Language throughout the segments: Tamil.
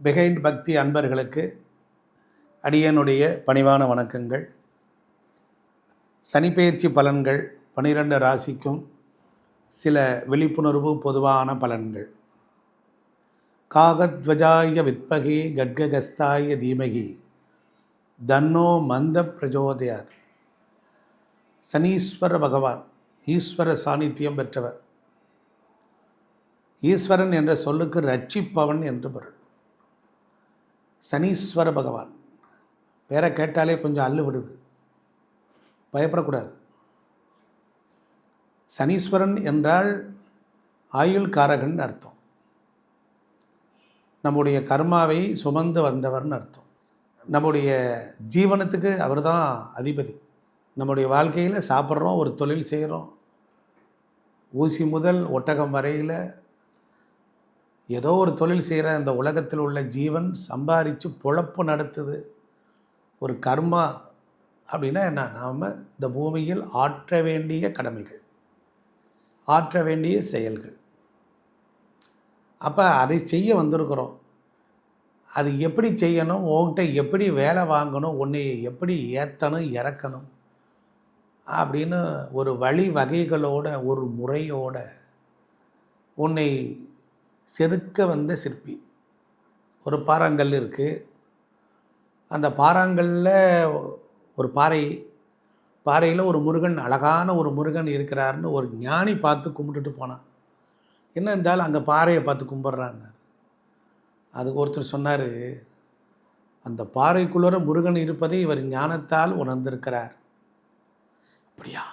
பிஹைண்ட் பக்தி அன்பர்களுக்கு அடியனுடைய பணிவான வணக்கங்கள். சனிப்பெயர்ச்சி பலன்கள் 12 ராசிக்கும் சில விழிப்புணர்வு பொதுவான பலன்கள். காகத்வஜாய வித்மகே கட்ககஸ்தாய தீமகி தன்னோ மந்த பிரஜோதயாத். சனீஸ்வர பகவான் ஈஸ்வர சாநித்தியம் பெற்றவர். ஈஸ்வரன் என்ற சொல்லுக்கு ரட்சிப்பவன் என்று பொருள். சனீஸ்வர பகவான் பேரை கேட்டாலே கொஞ்சம் அள்ளு விடுது, பயப்படக்கூடாது. சனீஸ்வரன் என்றால் ஆயுள் காரகன் அர்த்தம். நம்முடைய கர்மாவை சுமந்து வந்தவர்னு அர்த்தம். நம்முடைய ஜீவனத்துக்கு அவர் தான் அதிபதி. நம்முடைய வாழ்க்கையில் சாப்பிட்றோம், ஒரு தொழில் செய்கிறோம், ஊசி முதல் ஒட்டகம் வரையில் ஏதோ ஒரு தொழில் செய்கிற அந்த உலகத்தில் உள்ள ஜீவன் சம்பாதிச்சு பொழப்பு நடத்துது. ஒரு கர்மா அப்படின்னா என்ன? நாம் இந்த பூமியில் ஆற்ற வேண்டிய கடமைகள், ஆற்ற வேண்டிய செயல்கள். அப்போ அதை செய்ய வந்திருக்கிறோம். அது எப்படி செய்யணும், உன்கிட்ட எப்படி வேலை வாங்கணும், உன்னை எப்படி ஏற்றணும் இறக்கணும் அப்படின்னு ஒரு வழி வகைகளோட ஒரு முறையோட உன்னை செதுக்க வந்த சிற்பி. ஒரு பாறாங்கல் இருக்குது. அந்த பாறாங்கல்லில் ஒரு பாறையில் ஒரு முருகன், அழகான ஒரு முருகன் இருக்கிறாருன்னு ஒரு ஞானி பார்த்து கும்பிட்டுட்டு போனான். என்ன இருந்தாலும் அங்கே பாறையை பார்த்து கும்பிட்றான்னு. அதுக்கு ஒருத்தர் சொன்னார், அந்த பாறைக்குள்ளே முருகன் இருப்பதை இவர் ஞானத்தால் உணர்ந்திருக்கிறார். அப்படியா?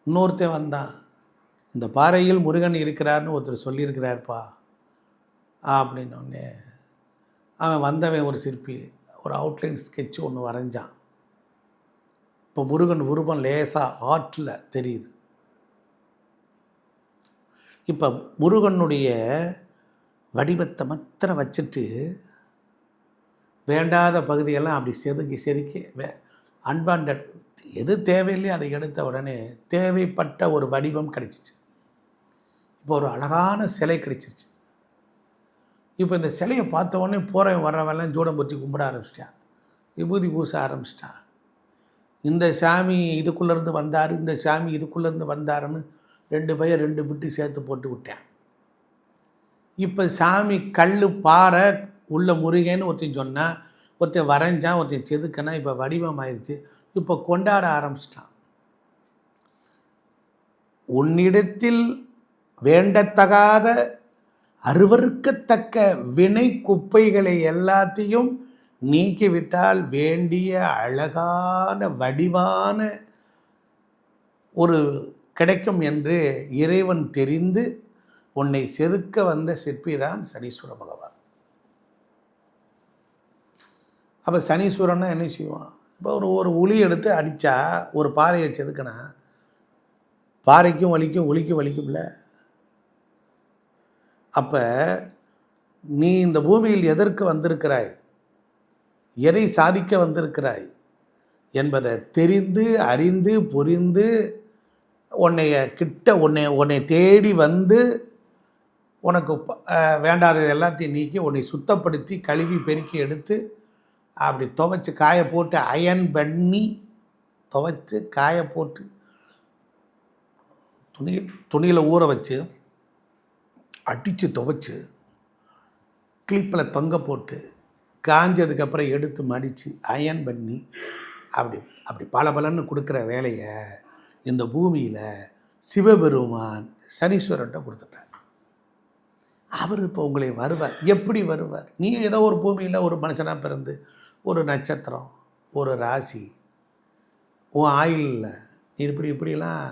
இன்னொருத்தன் வந்தான், இந்த பாறையில் முருகன் இருக்கிறார்னு ஒருத்தர் சொல்லியிருக்கிறார்ப்பா அப்படின்னோடனே அவன் வந்தவன் ஒரு சிற்பி ஒரு அவுட்லைன் ஸ்கெட்சு ஒன்று வரைஞ்சான். இப்போ முருகன் உருவம் லேசாக ஆற்றில் தெரியுது. இப்போ முருகனுடைய வடிவத்தை மாத்திரம் வச்சுட்டு வேண்டாத பகுதியெல்லாம் அப்படி செதுக்கி அன்வான்ட் எது தேவையில்லையோ அதை எடுத்த உடனே தேவைப்பட்ட ஒரு வடிவம் கிடைச்சிச்சு. இப்போ ஒரு அழகான சிலை கிடைச்சிருச்சு. இப்போ இந்த சிலையை பார்த்த உடனே போகிறவன் வர்றவெல்லாம் ஜூடம் பற்றி கும்பிட ஆரம்பிச்சிட்டான், விபூதி பூச ஆரம்பிச்சிட்டான். இந்த சாமி இதுக்குள்ளேருந்து வந்தார், இந்த சாமி இதுக்குள்ளேருந்து வந்தாருன்னு 2 பையன் 2 பிட்டு சேர்த்து போட்டு விட்டேன். இப்போ சாமி கல் பாறை உள்ள முருகன்னு ஒருத்தன் சொன்னான், ஒருத்தன் வரைஞ்சான், ஒருத்தன் செதுக்கினா. இப்போ வடிவம் ஆயிடுச்சு. இப்போ கொண்டாட ஆரம்பிச்சிட்டான். உன்னிடத்தில் வேண்டத்தகாத அருவருக்கத்தக்க வினை குப்பைகளை எல்லாத்தையும் நீக்கிவிட்டால் வேண்டிய அழகான வடிவான ஒரு கிடைக்கும் என்று இறைவன் தெரிந்து உன்னை செதுக்க வந்த சிற்பிதான் சனீஸ்வர பகவான். அப்போ சனீஸ்வரன்னா என்ன செய்வான்? இப்போ ஒரு உளி எடுத்து அடித்தா ஒரு பாறையை செதுக்கினா பாறைக்கும் வலிக்கும், உளிக்கும் வலிக்கும்ல. அப்போ நீ இந்த பூமியில் எதற்கு வந்திருக்கிறாய், எதை சாதிக்க வந்திருக்கிறாய் என்பதை தெரிந்து அறிந்து புரிந்து உன்னை தேடி வந்து உனக்கு வேண்டாதது எல்லாத்தையும் நீக்கி உன்னை சுத்தப்படுத்தி கழுவி பெருக்கி எடுத்து அப்படி துவைச்சி காய போட்டு அயன் பண்ணி துவைச்சி காய போட்டு துணியில் ஊற வச்சு அடித்து துவைச்சி கிளிப்பில் தொங்க போட்டு காஞ்சதுக்கப்புறம் எடுத்து மடித்து அயன் பண்ணி அப்படி பலன்னு கொடுக்குற வேலையை இந்த பூமியில் சிவபெருமான் சனீஸ்வரன்ட்ட கொடுத்துட்டார். அவர் இப்போ உங்களை வருவார். எப்படி வருவார்? நீ ஏதோ ஒரு பூமியில் ஒரு மனுஷனாக பிறந்து ஒரு நட்சத்திரம், ஒரு ராசி, உன் ஆயுளில் இப்படிலாம்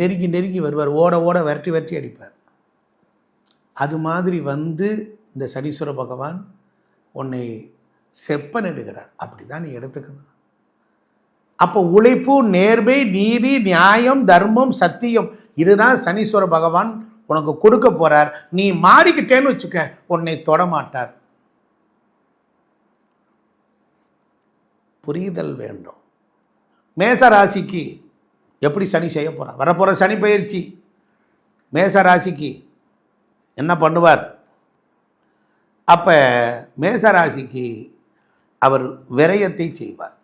நெருங்கி வருவார். ஓட விரட்டி அடிப்பார். அது மாதிரி வந்து இந்த சனீஸ்வர பகவான் உன்னை செப்பனிடுகிறார். அப்படி தான் நீ எடுத்துக்கணும். அப்போ உழைப்பு, நேர்மை, நீதி, நியாயம், தர்மம், சத்தியம், இதுதான் சனீஸ்வர பகவான் உனக்கு கொடுக்க போகிறார். நீ மாறிக்கிட்டேன்னு வச்சுக்க, உன்னை தொடமாட்டார். புரிதல் வேண்டும். மேச ராசிக்கு எப்படி சனி செய்ய போகிறார்? வரப்போகிற சனி பயிற்சி மேச ராசிக்கு என்ன பண்ணுவார்? அப்போ மேசராசிக்கு அவர் விரயத்தை செய்வார்.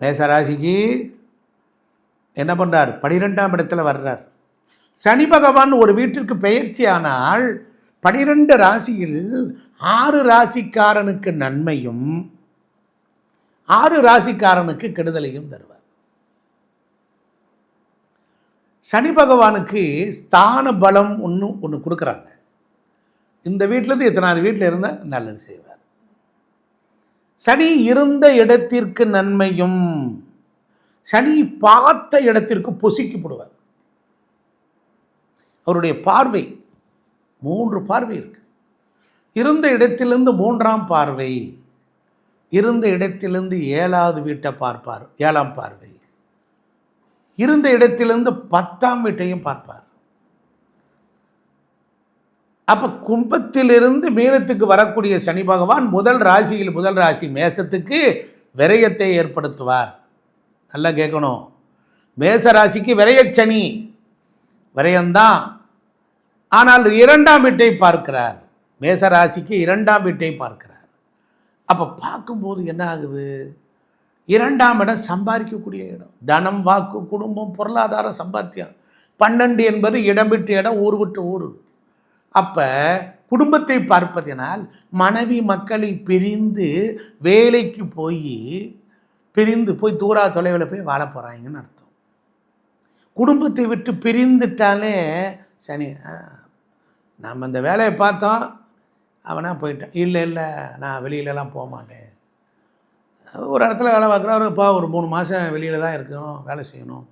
மேசராசிக்கு என்ன பண்ணுறார்? 12ஆம் இடத்துல வர்றார். சனி பகவான் ஒரு வீட்டிற்கு பெயர்ச்சி ஆனால் 12 ராசியில் 6 ராசிக்காரனுக்கு நன்மையும் 6 ராசிக்காரனுக்கு கெடுதலையும் தருவார். சனி பகவானுக்கு ஸ்தான பலம் ஒன்று கொடுக்குறாங்க. இந்த வீட்டிலேருந்து எத்தனாவது வீட்டில் இருந்தால் நல்லது செய்வார். சனி இருந்த இடத்திற்கு நன்மையும், சனி பார்த்த இடத்திற்கு பொசிக்கப்படுவார். அவருடைய பார்வை 3 பார்வை இருக்கு. இருந்த இடத்திலிருந்து 3ஆம் பார்வை, இருந்த இடத்திலிருந்து 7வது வீட்டை பார்ப்பார் 7ஆம் பார்வை, இருந்த இடத்திலிருந்து 10ஆம் வீட்டையும் பார்ப்பார். அப்போ கும்பத்திலிருந்து மீனத்துக்கு வரக்கூடிய சனி பகவான் முதல் ராசி மேசத்துக்கு விரயத்தை ஏற்படுத்துவார். நல்லா கேட்கணும். மேச ராசிக்கு விரயச்சனி விரயம்தான். ஆனால் 2ஆம் வீட்டை பார்க்கிறார். மேச ராசிக்கு 2ஆம் வீட்டை பார்க்கிறார். அப்போ பார்க்கும்போது என்ன ஆகுது? 2ஆம் இடம் சம்பாதிக்கக்கூடிய இடம். தனம், வாக்கு, குடும்பம், பொருளாதார சம்பாத்தியம். 12 என்பது இடம் விட்டு இடம், ஊர் விட்டு ஊர். அப்போ குடும்பத்தை பார்ப்பதனால் மனைவி மக்களை பிரிந்து வேலைக்கு போய் தூரா தொலைவில் போய் வாழ போகிறாங்கன்னு அர்த்தம். குடும்பத்தை விட்டு பிரிந்துட்டாலே சனி, நம்ம இந்த வேலையை பார்த்தோம், அவனா போயிட்டான், இல்லை நான் வெளியிலலாம் போக மாட்டேன். ஒரு இடத்துல வேலை பார்க்குறேன், இப்போ ஒரு 3 மாதம் வெளியில் தான் இருக்கணும், வேலை செய்யணும்,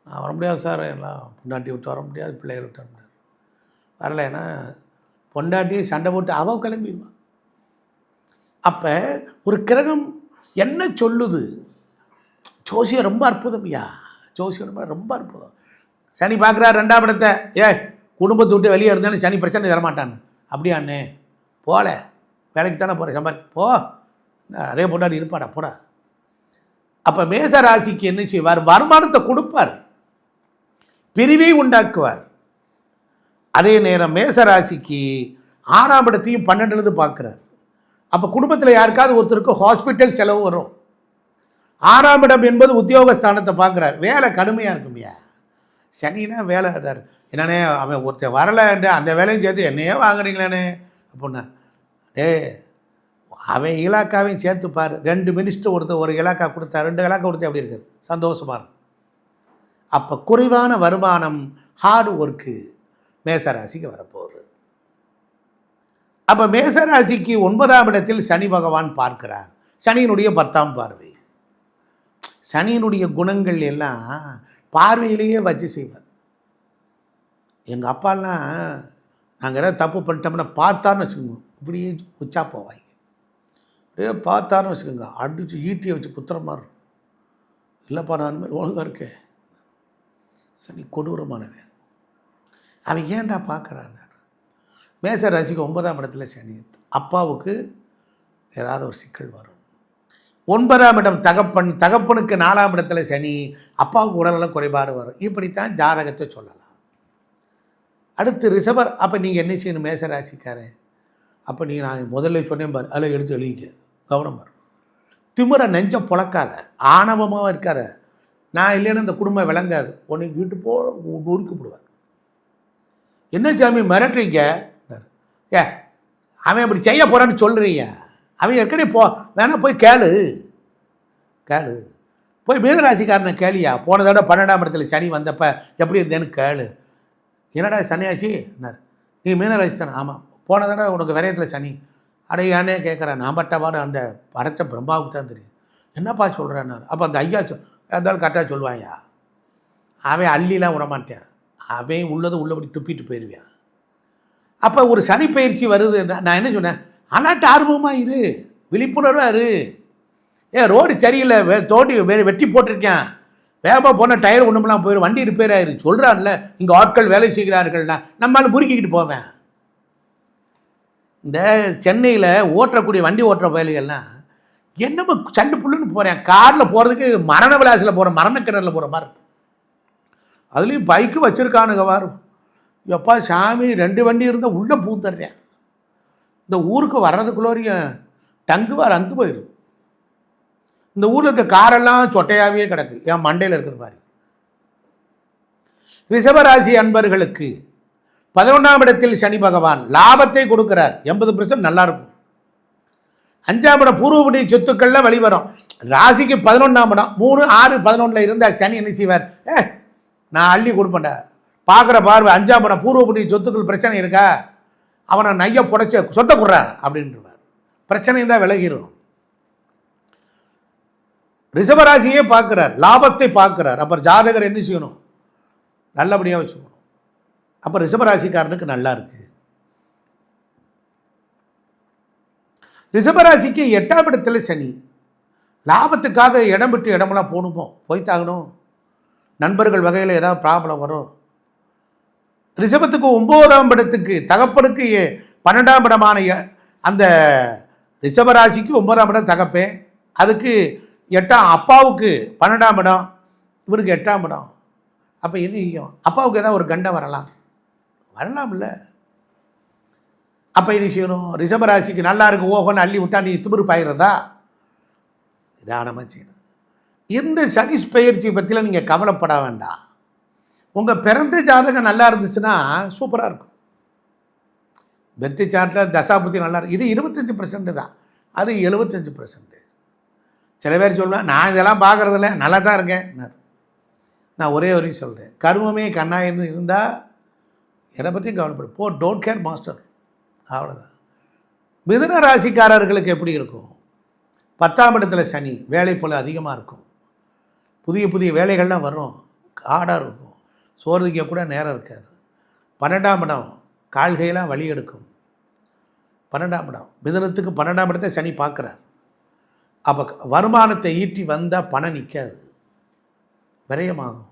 நான் வர முடியாது சார், எல்லாம் பொண்டாட்டி விட்டு வர முடியாது, பிள்ளைகளை விட்டு வர முடியாது. வரலைன்னா பொண்டாட்டி சண்டை போட்டு அவள் கிளம்பிடுவான். அப்போ ஒரு கிரகம் என்ன சொல்லுது? ஜோசியம் ரொம்ப அற்புதம் ஐயா, ஜோசியம் ரொம்ப அற்புதம். சனி பார்க்குறாரு 2ஆம் இடத்தை, குடும்பத்தை விட்டு வெளியே இருந்தாலும் சனி பிரச்சனை தரமாட்டான்னு. அப்படியாண்ணே போகல, வேலைக்கு தானே போகிறேன், போ, அதே பொண்டாட்டி இருப்பாடா போடா. அப்போ மேச ராசிக்கு என்ன செய்வார்? வருமானத்தை கொடுப்பார், பிரிவை உண்டாக்குவார். அதே நேரம் மேசராசிக்கு 6ஆம் இடத்தையும் 12லேருந்து பார்க்குறார். அப்போ குடும்பத்தில் யாருக்காவது ஒருத்தருக்கு ஹாஸ்பிட்டல் செலவு வரும். 6ஆம் இடம் என்பது உத்தியோகஸ்தானத்தை பார்க்குறார். வேலை கடுமையாக இருக்கும்யா. சனினா வேலை அதார். என்னண்ணே அவன் ஒருத்தர் வரலைன்ட்டு அந்த வேலையும் சேர்த்து என்னையே வாங்குறீங்களேண்ணே அப்படின்னா, அவன் இலாக்காவையும் சேர்த்துப்பார். 2 மினிஸ்டர் ஒருத்தர் ஒரு இலாக்கா கொடுத்தா 2 இலாக்கா கொடுத்தா எப்படி இருக்குது? சந்தோஷமாக இருக்கும். அப்போ குறைவான வருமானம், ஹார்டு ஒர்க்கு மேசராசிக்கு வரப்போகுது. அப்போ மேசராசிக்கு 9ஆம் இடத்தில் சனி பகவான் பார்க்கிறார். சனியினுடைய 10ஆம் பார்வை. சனியினுடைய குணங்கள் எல்லாம் பார்வையிலேயே வச்சு செய்வார். எங்கள் அப்பாலாம் நாங்கள் ஏதாவது தப்பு பண்ணிட்டோம்னா பார்த்தான்னு வச்சுக்கோங்க, இப்படியே உச்சா போவாங்க. அப்படியே பார்த்தான்னு வச்சுக்கோங்க, அடித்து ஈட்டியை வச்சு குத்துற மாதிரி இருக்கும். இல்லைப்பா நான் ஒழுங்காக இருக்கேன். சனி கொடூரமானவன். அவன் ஏன்டா பார்க்குறான்? மேச ராசிக்கு 9ஆம் இடத்துல சனி. அப்பாவுக்கு ஏதாவது ஒரு சிக்கல் வரும். 9ஆம் இடம் தகப்பனுக்கு 4ஆம் இடத்துல சனி, அப்பாவுக்கு உடல்நல குறைபாடு வரும். இப்படித்தான் ஜாதகத்தை சொல்லலாம். அடுத்து ரிஷபர். அப்போ நீங்கள் என்ன செய்யணும் மேச ராசிக்காரன்? அப்போ நீங்கள் நான் முதல்ல சொன்னேன் பாரு, அதில் எடுத்து எழுதிக்க, கவனம் வரும். திமிர நெஞ்ச புழக்காத, ஆணவமாக இருக்காத. நான் இல்லைன்னு இந்த குடும்பம் விளங்காது, உன்னை வீட்டு நொறுக்கிவிடுவேன். என்ன சாமி மிரட்டுறீங்க? அவன் இப்படி செய்ய போகிறான்னு சொல்கிறீங்க. அவன் ஏற்கனவே வேணா போய் கேளு போய் மீனராசிக்காரனை கேளியா. போன தடவை 12ஆம் இடத்துல சனி வந்தப்போ எப்படி இருந்தேன்னு கேளு. என்னடா சன்னியாசி என்னார்? நீ மீனராசி தானே? ஆமாம். போன தடவை உனக்கு விரயத்தில் சனி. அடையானே கேட்குறேன். நான் பட்டபாடு அந்த படைச்ச பிரம்மாவுக்கு தான் தெரியும். என்னப்பா சொல்கிறேன்னாரு. அப்போ அந்த ஐயா இருந்தாலும் கரெக்டாக சொல்லுவாயா. அவன் அள்ளிலாம் விடமாட்டேன், அவன் உள்ளபடி துப்பிட்டு போயிடுவேன். அப்போ ஒரு சனி பயிற்சி வருது. நான் என்ன சொன்னேன்? அலாட்டு ஆர்வமாக இரு, விழிப்புணர்வாக இரு. ரோடு சரியில்லை, வெட்டி போட்டிருக்கேன், வேகமாக போனால் டயர் ஒன்றுமெல்லாம் போயிடும், வண்டி ரிப்பேர் ஆயிரு சொல்கிறான்ல. இங்கே ஆட்கள் வேலை செய்கிறார்கள்னா நம்மளால் முறுக்கிக்கிட்டு போவேன். இந்த சென்னையில் ஓட்டக்கூடிய வண்டி ஓட்டுற வேலைகள்லாம் என்னமோ சண்டு புல்லுன்னு போகிறேன். காரில் போகிறதுக்கு மரண விலாசில் போகிற மரணக்கிணறில் போகிற மாதிரி. அதுலேயும் பைக்கு வச்சுருக்கானுங்க வாரும். எப்பா சாமி 2 வண்டி இருந்தால் உள்ளே பூந்துடுறேன், இந்த ஊருக்கு வர்றதுக்குள்ளோரையும் டங்குவார் அந்து போயிடும். இந்த ஊரில் இருக்க காரெல்லாம் சொட்டையாகவே கிடக்கு, என் மண்டையில் இருக்கிற மாதிரி. ரிஷபராசி அன்பர்களுக்கு 11ஆம் இடத்தில் சனி பகவான் லாபத்தை கொடுக்கிறார், 80% நல்லா இருக்கும். 5ஆம் இடம் பூர்வ புண்ணிய சொத்துக்கள்லாம் வெளிவரும். ராசிக்கு 11ஆம் இடம் 3, 6, 11 இருந்தால் சனி என்ன செய்வார்? நான் அள்ளி கொடுப்பேன்டா, பார்க்குற பார்வை 5ஆம் இடம் பூர்வ புண்ணிய சொத்துக்கள் பிரச்சனை இருக்கா, அவனை நைய புடைச்ச சொத்தை கொடுறான் அப்படின்ட்டுருவார். பிரச்சனை தான் விலகிடும். ரிஷபராசியே பார்க்குறார், லாபத்தை பார்க்குறார். அப்புறம் ஜாதகர் என்ன செய்யணும்? நல்லபடியாக வச்சுக்கணும். அப்போ ரிஷபராசிக்காரனுக்கு நல்லா இருக்கு. ரிஷபராசிக்கு 8ஆம் இடத்துல சனி, லாபத்துக்காக இடம் விட்டு இடமெல்லாம் போகணுமோ போய்த்தாகணும். நண்பர்கள் வகையில் ஏதாவது ப்ராப்ளம் வரும். ரிஷபத்துக்கு 9ஆம் இடத்துக்கு தகப்பனுக்கு 12ஆம் இடமான அந்த ரிஷபராசிக்கு 9ஆம் இடம் தகப்பேன், அதுக்கு 8ஆம் அப்பாவுக்கு 12ஆம் இடம், இவருக்கு 8ஆம் இடம். அப்போ என்ன செய்யும்? அப்பாவுக்கு ஏதாவது ஒரு கண்டம் வரலாம் இல்லை? அப்போ என்ன செய்யணும்? ரிஷபராசிக்கு நல்லா இருக்கு ஓகோன்னு அள்ளி விட்டா நீ திமிரு பாயிறதா? நிதானமாக செய்யணும். இந்த சனி பெயர்ச்சி பற்றிலாம் நீங்கள் கவலைப்பட வேண்டாம். உங்கள் பிறந்த ஜாதகம் நல்லா இருந்துச்சுன்னா சூப்பராக இருக்கும். பெர்த் சார்ட்டில் தசாபுத்தி நல்லா இருக்கு. இது 25% தான், அது 75%. சில பேர் சொல்லுவேன் நான் இதெல்லாம் பார்க்குறதில்ல, நல்லா தான் இருக்கேன். நான் ஒரே வரையும் சொல்கிறேன், கர்மமே கண்ணாயின்னு இருந்தால் எதை பற்றியும் கவலைப்படு போ, டோன்ட் கேர் மாஸ்டர், அவ்வளோதான். மிதுன ராசிக்காரர்களுக்கு எப்படி இருக்கும்? 10ஆம் இடத்துல சனி, வேலை போல் அதிகமாக இருக்கும். புதிய புதிய வேலைகள்லாம் வரும், காடாக இருக்கும், சோர்திக்க கூட நேரம் இருக்காது. 12ஆம் இடம் கால்கையெல்லாம் வலி எடுக்கும். 12ஆம் இடம் மிதுனத்துக்கு 12ஆம் இடத்தை சனி பார்க்குறார். அப்போ வருமானத்தை ஈட்டி வந்தால் பணம் நிற்காது, விரயமாகும்.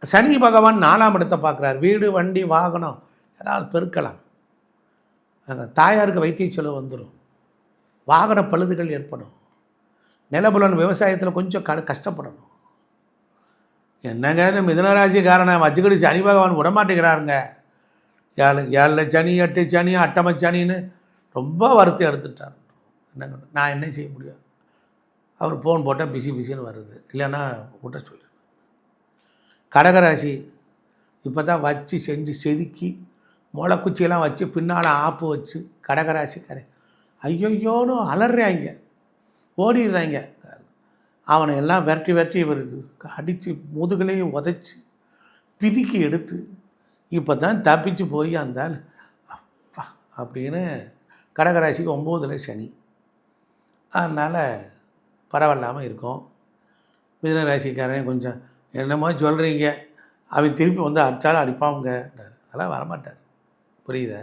சனி பகவான் 4ஆம் இடத்தை பார்க்குறார். வீடு வண்டி வாகனம் ஏதாவது பெருக்கலாம், தாயாருக்கு வைத்திய செலவு வந்துடும், வாகன பழுதுகள் ஏற்படும், நிலபுலன் விவசாயத்தில் கொஞ்சம் கஷ்டப்படணும். என்னங்க இந்த மிதுனராசிக்காரனை வச்சுக்கிட்டு சனி பகவான் விடமாட்டேங்கிறாருங்க. 7 சனி 8 சனி அட்டம சனின்னு ரொம்ப வருத்தம் எடுத்துட்டார். என்னங்க நான் என்ன செய்ய முடியும்? அவர் ஃபோன் போட்டால் பிஸின்னு வருது, இல்லைன்னா விட்ட சொல்லி. கடகராசி இப்போ தான் வச்சு செஞ்சு செதுக்கி முளைக்குச்சியெல்லாம் வச்சு பின்னால் ஆப்பு வச்சு கடகராசிக்காரன் ஐயோன்னு அலறாங்க, ஓடிடுறாங்க. அவனை எல்லாம் விரட்டி வருது, அடித்து முதுகலையும் உதச்சி பிதுக்கி எடுத்து இப்போ தான் தப்பிச்சு போய் அந்த அப்பா அப்படின்னு. கடகராசிக்கு 9ல் சனி, அதனால் பரவாயில்லாமல் இருக்கும். மிதுன ராசிக்காரன் கொஞ்சம் என்னமோ சொல்கிறீங்க, அவன் திருப்பி வந்து அடித்தாலும் அடிப்பாங்க, அதெல்லாம் வரமாட்டார், புரியுதா?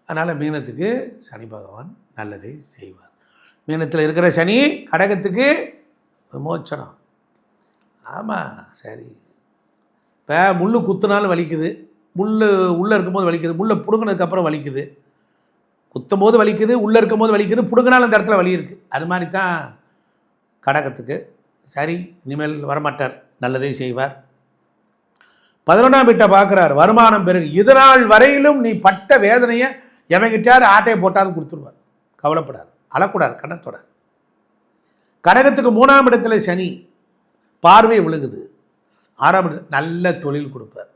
அதனால் மீனத்துக்கு சனி பகவான் நல்லதை செய்வார். மீனத்தில் இருக்கிற சனி கடகத்துக்கு விமோச்சனம். ஆமாம், சரி. இப்போ முள் குத்துனாலும் வலிக்குது, முள் உள்ளே இருக்கும்போது வலிக்குது, முள்ளை பிடுங்கினதுக்கப்புறம் வலிக்குது, குத்தும் போது வலிக்குது, உள்ளே இருக்கும் போது வலிக்குது, பிடுங்கினாலும் அந்த இடத்துல வலி இருக்குது. அது மாதிரி தான் கடகத்துக்கு. சரி, இனிமேல் வரமாட்டார், நல்லதே செய்வார். 11ஆம் வீட்டை பார்க்குறார், வருமானம் பெருகு. இதனால் வரையிலும் நீ பட்ட வேதனையை எவங்கிட்டார் ஆட்டையை போட்டாது கொடுத்துருவார், கவலைப்படாது, அழக்கூடாது, கண்ணத்தோட. கடகத்துக்கு 3ஆம் இடத்துல சனி பார்வை விழுகுது. 6ஆம் இடத்துல நல்ல தொழில் கொடுப்பார்,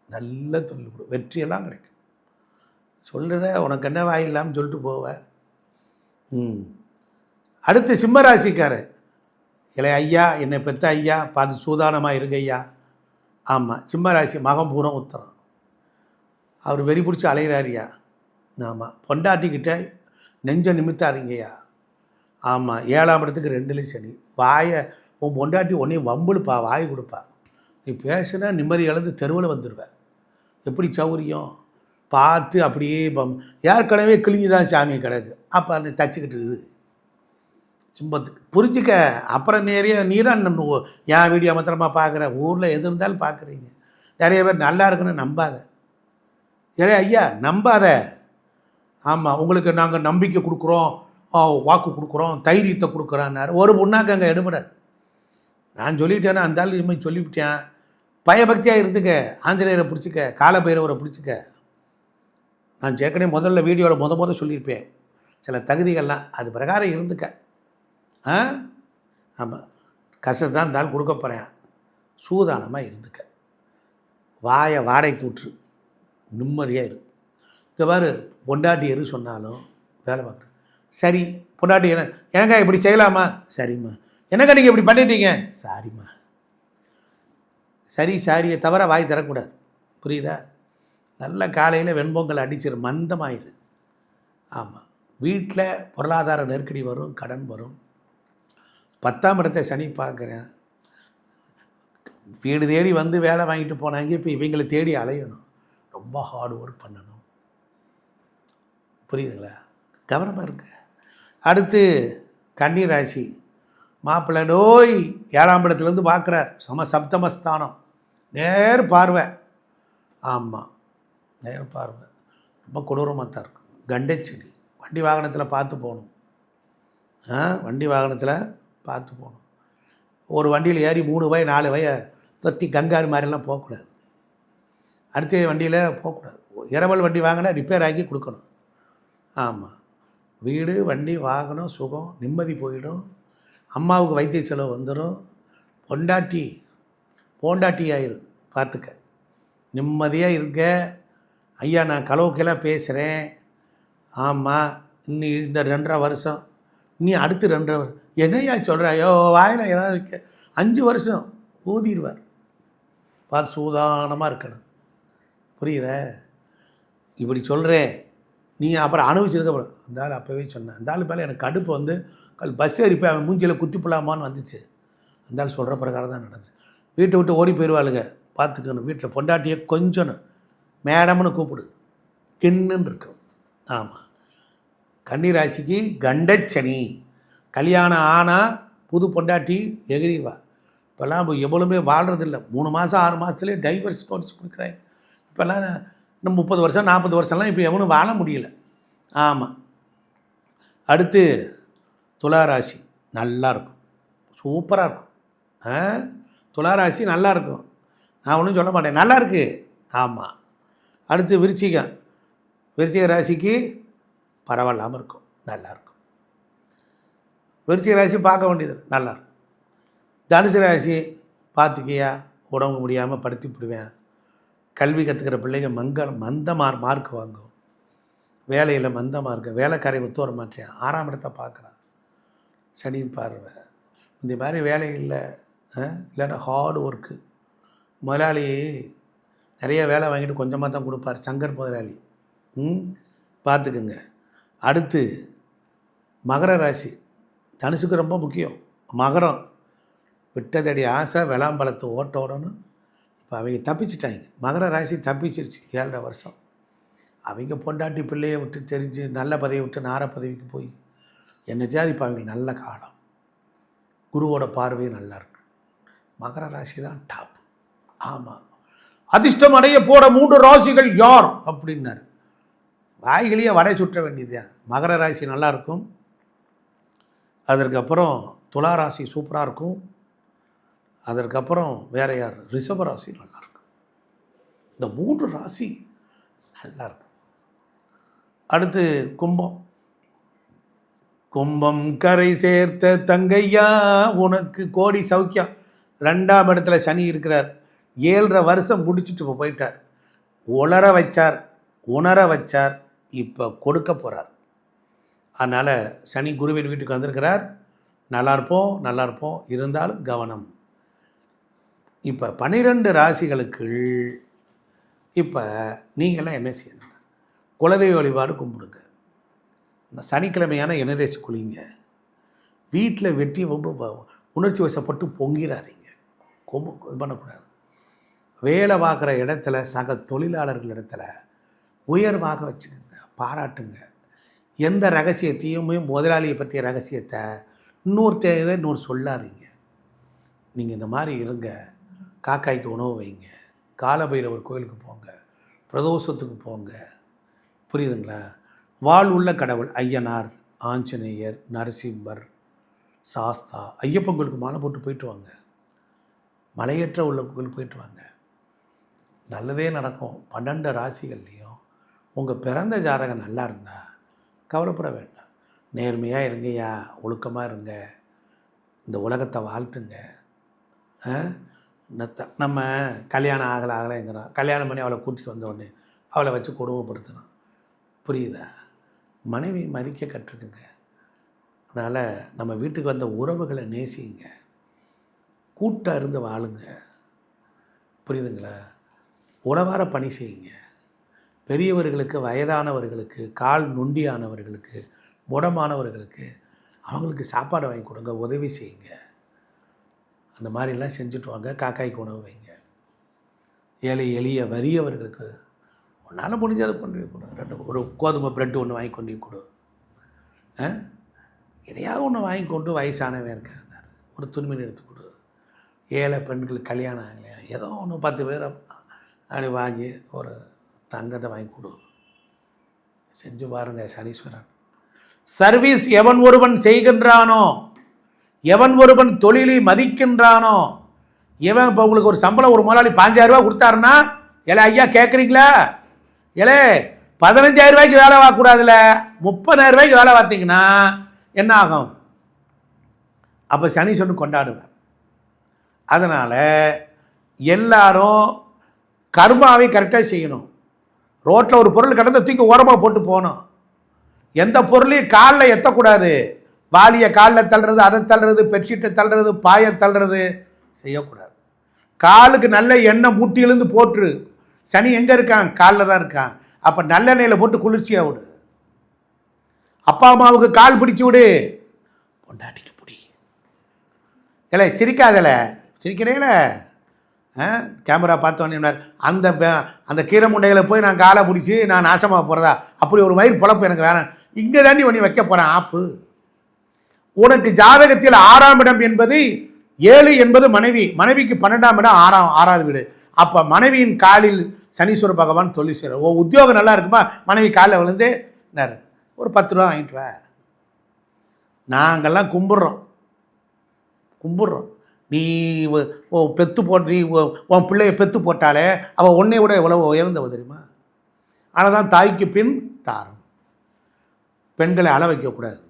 நல்ல தொழில் வெற்றியெல்லாம் கிடைக்கும். சொல்லுற உனக்கு என்ன வாயில்லாமல் சொல்லிட்டு போவேன். அடுத்து சிம்மராசிக்காரர், இல்லை ஐயா என்னை பெற்ற ஐயா பார்த்து சூதானமாக இருங்க ஐயா. ஆமாம், சிம்மராசி மகம் பூரம் உத்தரம், அவர் வெறி பிடிச்சி அலைகிறாரியா. ஆமாம், பொண்டாட்டிக்கிட்ட நெஞ்ச நிமித்தாதீங்கய்யா. ஆமாம், 7ஆம் இடத்துக்கு 2ல் சனி, வாயை உன் பொண்டாட்டி உன்னையும் வம்புழுப்பா, வாய் கொடுப்பா. நீ பேசுனா நிம்மதி இழந்து தெருவில் வந்துடுவேன். எப்படி சௌரியம் பார்த்து அப்படியே ஏற்கனவே கிழிஞ்சி தான் சாமி கிடக்கு, அப்போ அந்த தச்சுக்கிட்டு இருக்குது சிம்பத்துக்கு புரிஞ்சிக்க. அப்புறம் நிறைய நீ தான் என் வீடியோ மாத்திரமா பார்க்குற, ஊரில் எது இருந்தாலும் பார்க்குறீங்க. நிறைய பேர் நல்லா இருக்குன்னு நம்பாத. ஏ ஐயா நம்பாத. ஆமாம், உங்களுக்கு நாங்கள் நம்பிக்கை கொடுக்குறோம், வாக்கு கொடுக்குறோம், தைரியத்தை கொடுக்குறான்னாரு. ஒரு முன்னாக்கு அங்கே எடுபடாது. நான் சொல்லிட்டேன்னா அந்த ஆள் இனிமேல் சொல்லிவிட்டேன், பயபக்தியாக இருந்துக்க, ஆஞ்சநேயரை பிடிச்சிக்க, காலபைரவரை பிடிச்சிக்க. நான் ஏற்கனவே முதல்ல வீடியோவில் முத சொல்லியிருப்பேன் சில தகுதிகள்லாம், அது பிரகாரம் இருந்துக்க. ஆமாம், கஷ்டம் தான் இருந்தாலும் கொடுக்க போகிறேன், சூதானமாக இருந்துக்க. வாயை வாடகைக்கு விட்டுரு, நிம்மதியாக இரு. இந்த மாதிரி பொண்டாட்டி எது சொன்னாலும் வேலை பார்க்குறேன். சரி பொண்டாட்டி எனக்கா இப்படி செய்யலாமா? சரிம்மா. என்னக்கா நீங்கள் இப்படி பண்ணிட்டீங்க? சாரிம்மா. சாரியை தவிர வாய் தரக்கூடாது, புரியுதா? நல்ல காலையில் வெண்பொங்கல் அடிச்சிரு, மந்தமாயிரு. ஆமாம், வீட்டில் பொருளாதார நெருக்கடி வரும், கடன் வரும். 10ஆம் இடத்தை சனி பார்க்குறேன். வீடு தேடி வந்து வேலை வாங்கிட்டு போனாங்க, இப்போ இவங்களை தேடி அலையணும், ரொம்ப ஹார்ட் ஒர்க் பண்ணணும், புரியுதுங்களா? கவனமாக இருக்கு. அடுத்து கன்னி ராசி, மாப்பிள்ளை நோய் 7ஆம் இடத்துலேருந்து பார்க்குறார், சப்தமஸ்தானம், நேர் பார்வை. ஆமாம், நேர் பார்வை ரொம்ப கொடூரமாக தான் இருக்கும். கண்டைச்செடி, வண்டி வாகனத்தில் பார்த்து போகணும். வண்டி வாகனத்தில் பார்த்து போகணும். ஒரு வண்டியில் ஏறி 3 வய 4 வய தொத்தி கங்காரு மாதிரிலாம் போகக்கூடாது. அடுத்த வண்டியில் போகக்கூடாது. இரவல் வண்டி வாங்கினா ரிப்பேர் ஆக்கி கொடுக்கணும். ஆமாம், வீடு வண்டி வாகனம் சுகம் நிம்மதி போயிடும். அம்மாவுக்கு வைத்திய செலவு வந்துடும். பொண்டாட்டி ஆயிடும், பார்த்துக்க. நிம்மதியாக இருக்க. ஐயா நான் கலவுக்கெல்லாம் பேசுகிறேன். ஆமாம், இன்னி இந்த 2.5 வருஷம், நீ அடுத்து 2.5 வருஷம் என்னையா சொல்கிறாயோ, வாயில் ஏதாவது இருக்க 5 வருஷம் ஊதிடுவார். பார்த்து சூதானமாக இருக்கணும், புரியுத? இப்படி சொல்கிறேன், நீ அப்புறம் அனுபவிச்சதுக்கப்புறம் அந்த ஆள் அப்போவே சொன்னேன். அந்த ஆள் மேலே எனக்கு கடுப்பு வந்து பஸ் ஏறிப்போய் அவன் மூஞ்சியில் குத்தி போடலாமான்னு வந்துச்சு. அந்த ஆள் சொல்கிற பிரகாரம் தான் நடந்துச்சு. வீட்டை விட்டு ஓடி போயிடுவாளுங்க, பார்த்துக்கணும். வீட்டில் பொண்டாட்டியை கொஞ்சணும், மேடம்னு கூப்பிடு, கிண்ணுன்னு இருக்கும். ஆமாம், கன்னி ராசிக்கு கண்டச்சனி. கல்யாணம் ஆனால் புது பொண்டாட்டி எகிரிவா. இப்போல்லாம் எவ்வளவுமே வாழ்கிறதில்ல. 3 மாதம் 6 மாதத்துலேயே டைவர்ஸ் நோட்டீஸ் கொடுக்குறாங்க. இப்போல்லாம் நம்ம 30 வருஷம் 40 வருஷம்லாம் இப்போ எவனும் வாழ முடியல. ஆமாம். அடுத்து துளாராசி, நல்லாயிருக்கும், சூப்பராக இருக்கும். துளாராசி நல்லாயிருக்கும், நான் ஒன்றும் சொல்ல மாட்டேன், நல்லா இருக்குது. ஆமாம். அடுத்து விருச்சிக ராசிக்கு பரவாயில்லாமல் இருக்கும், நல்லாயிருக்கும். விருச்சிக ராசி பார்க்க வேண்டியது நல்லாயிருக்கும். தனுசு ராசி பார்த்துக்கியா, உடம்பு முடியாமல் படுத்தி விடுவேன். கல்வி கற்றுக்கிற பிள்ளைங்க மந்த மார்க் வாங்கும். வேலையில் மந்த மார்க்கு, வேலைக்காரை ஒத்து வர மாட்டேன். 6ஆம் இடத்தை பார்க்குறான், சனி பார்வை. இந்த மாதிரி வேலை இல்லை, இல்லைன்னா ஹார்டு ஒர்க்கு. முதலாளி நிறைய வேலை வாங்கிட்டு கொஞ்சமாக தான் கொடுப்பார், சங்கர் முதலாளி. பார்த்துக்குங்க. அடுத்து மகர ராசி, தனுசுக்கு ரொம்ப முக்கியம். மகரம், விட்டதடி ஆசை விளாம்பழத்தை ஓட்டோடணும். இப்போ அவங்க தப்பிச்சிட்டாங்க. மகர ராசி தப்பிச்சிருச்சு 7.5 வருஷம். அவங்க பொண்டாட்டி பிள்ளையை விட்டு தெரிஞ்சு நல்ல பதவியை விட்டு நார பதவிக்கு போய் என்னத்தையாவது இப்போ அவங்களுக்கு நல்ல காலம். குருவோட பார்வையும் நல்லாயிருக்கு. மகர ராசி தான் டாப்பு. ஆமாம், அதிர்ஷ்டம் அடைய போகிற 3 ராசிகள் யார் அப்படின்னாரு. வாய்களையே வடை சுற்ற வேண்டியதுதான். மகர ராசி நல்லாயிருக்கும். அதற்கப்புறம் துலா ராசி சூப்பராக இருக்கும். அதற்கப்புறம் வேறு யார்? ரிஷப ராசி நல்லாயிருக்கும். இந்த 3 ராசி நல்லாயிருக்கும். அடுத்து கும்பம் கரை சேர்த்த தங்கையா உனக்கு கோடி சௌக்கியம். 2ஆம் இடத்துல சனி இருக்கிறார். 7.5 வருஷம் முடிச்சுட்டு இப்போ போயிட்டார். உணர வச்சார், இப்போ கொடுக்க போகிறார். அதனால் சனி குருவின் வீட்டுக்கு வந்திருக்கிறார். நல்லா இருப்போம். இருந்தாலும் கவனம். இப்போ 12 ராசிகளுக்கு இப்போ நீங்கள்லாம் என்ன செய்யணும்? குலதெய்வ வழிபாடு கும்பிடுங்க. சனிக்கிழமையான எண்ணெய் தேய்ச்சி குளிங்க. வீட்டில் வெட்டி ரொம்ப உணர்ச்சி வசப்பட்டு பொங்கிடாதீங்க. இது பண்ணக்கூடாது. வேலை பார்க்குற இடத்துல சக தொழிலாளர்கள் இடத்துல உயர்வாக வச்சுக்கோங்க, பாராட்டுங்க. எந்த ரகசியத்தையும் முதலாளியை பற்றிய ரகசியத்தை இன்னொரு சொல்லாதீங்க. நீங்கள் இந்த மாதிரி இருங்க. காக்காய்க்கு உணவு வைங்க, காலபைரவர் கோயிலுக்கு போங்க, பிரதோஷத்துக்கு போங்க, புரியுதுங்களா? உள்ள கடவுள் ஐயனார், ஆஞ்சநேயர், நரசிம்மர், சாஸ்தா, ஐயப்பன் கோயிலுக்கு மாலை போட்டு போயிட்டு வாங்க. மலையேற்ற உள்ள கோயிலுக்கு போயிட்டு வாங்க. நல்லதே நடக்கும். 12 ராசிகள்லேயும் உங்கள் பிறந்த ஜாதகம் நல்லா இருந்தால் கவலைப்பட வேண்டாம். நேர்மையாக இருங்கய்யா, ஒழுக்கமாக இருங்க, இந்த உலகத்தை வாழ்த்துங்க. நம்ம கல்யாணம் ஆகலைங்கிறோம், கல்யாணம் பண்ணி அவளை கூட்டிகிட்டு வந்தோடனே அவளை வச்சு கொடுமைப்படுத்தணும். புரியுதா? மனைவி மதிக்க கற்றுக்குங்க. அதனால் நம்ம வீட்டுக்கு வந்த உறவுகளை நேசிங்க, கூட்டாக இருந்து வாழுங்க. புரியுதுங்களா? உழவார பணி செய்யுங்க. பெரியவர்களுக்கு, வயதானவர்களுக்கு, கால் நொண்டியானவர்களுக்கு, முடமானவர்களுக்கு அவங்களுக்கு சாப்பாடு வாங்கி கொடுங்க, உதவி செய்யுங்க. அந்த மாதிரிலாம் செஞ்சுட்டு வாங்க. காக்காய்க்கு உணவு வைங்க. ஏழை எளிய வறியவர்களுக்கு உன்னால் முடிஞ்சதை கொண்டு போய் கொடு. ஒரு கோதுமை ப்ரெட்டு ஒன்று வாங்கி கொண்டு கொடு. எதையாவது ஒன்று வாங்கி கொண்டு வயசானவன் இருக்காங்க ஒரு துணிமணி எடுத்து கொடு. ஏழை பெண்களுக்கு கல்யாணம் ஆகலையா, ஏதோ ஒன்று 10 பேர் அப்படி வாங்கி ஒரு தங்கத்தை வாங்கி கொடு. செஞ்சு பாருங்கள். சனீஸ்வரன் சர்வீஸ் எவன் ஒருவன் செய்கின்றானோ, எவன் ஒருவன் தொழிலை மதிக்கின்றானோ, எவன் இப்போ உங்களுக்கு ஒரு சம்பளம் ஒரு முதலாளி 5000 ரூபா கொடுத்தாருன்னா, ஏலே ஐயா கேட்குறீங்களா, ஏலே 15000 ரூபாய்க்கு வேலை பார்க்கக்கூடாதுல்ல, 30000 ரூபாய்க்கு வேலை பார்த்தீங்கன்னா என்ன ஆகும்? அப்போ சனீஸ்வரன் கொண்டாடுவார். அதனால் எல்லாரும் கர்மாவை கரெக்டாக செய்யணும். ரோட்டில் ஒரு பொருள் கடந்த தூக்கி ஓரமாக போட்டு போகணும். எந்த பொருளையும் காலில் எத்தக்கூடாது. வாலியை காலில் தள்ளுறது, அதை தள்ளுறது, பெட்ஷீட்டை தள்ளுறது, பாயை தள்ளுறது செய்யக்கூடாது. காலுக்கு நல்ல எண்ணெய் மூட்டியிலேருந்து போட்டுரு. சனி எங்கே இருக்கான்? காலில் தான் இருக்கான். அப்போ நல்லெண்ணெயில் போட்டு குளிர்ச்சியாக விடு. அப்பா அம்மாவுக்கு கால் பிடிச்சி விடு. பொண்டாட்டிக்கு பிடி. இல்லை சிரிக்காதல, சிரிக்கிறேல. கேமரா பார்த்தோன்னே அந்த கீரை முண்டையில் போய் நான் காலை பிடிச்சி நான் நாசமாக போகிறதா? அப்படி ஒரு மயிர் பொழப்பு எனக்கு வேணாம். இங்கே தாண்டி ஒன்று வைக்க போகிறேன் ஆப்பு. உனக்கு ஜாதகத்தில் 6ஆம் இடம் என்பது 7 என்பது மனைவி, மனைவிக்கு 12ஆம் இடம் 6வது வீடு. அப்போ மனைவியின் காலில் சனீஸ்வர பகவான் தொழில் செய்கிறார். உத்தியோகம் நல்லா இருக்குமா, மனைவி காலில் விழுந்து ஒரு 10 ரூபா வாங்கிட்டு வா. நாங்கள்லாம் கும்பிட்றோம். நீ பெத்து போட்டு நீ உன் பிள்ளைய பெத்து போட்டாலே அவள் உன்னை விட எவ்வளவு உயர்ந்தவ தெரியுமா? ஆனால் தான் தாய்க்கு பின் தாரம். பெண்களை அள வைக்கக்கூடாது.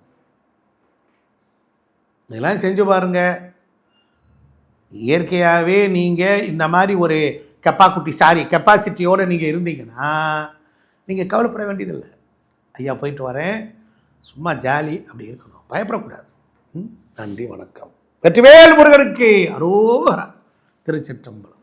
இதெல்லாம் செஞ்சு பாருங்கள். இயற்கையாகவே நீங்கள் இந்த மாதிரி ஒரு கெப்பாசிட்டியோடு நீங்கள் இருந்தீங்கன்னா நீங்கள் கவலைப்பட வேண்டியதில்லை. ஐயா போயிட்டு வரேன், சும்மா ஜாலி அப்படி இருக்கணும், பயப்படக்கூடாது. நன்றி, வணக்கம். வெற்றிவேல் முருகனுக்கு அரோகரா. திருச்சிற்றம்பலம்.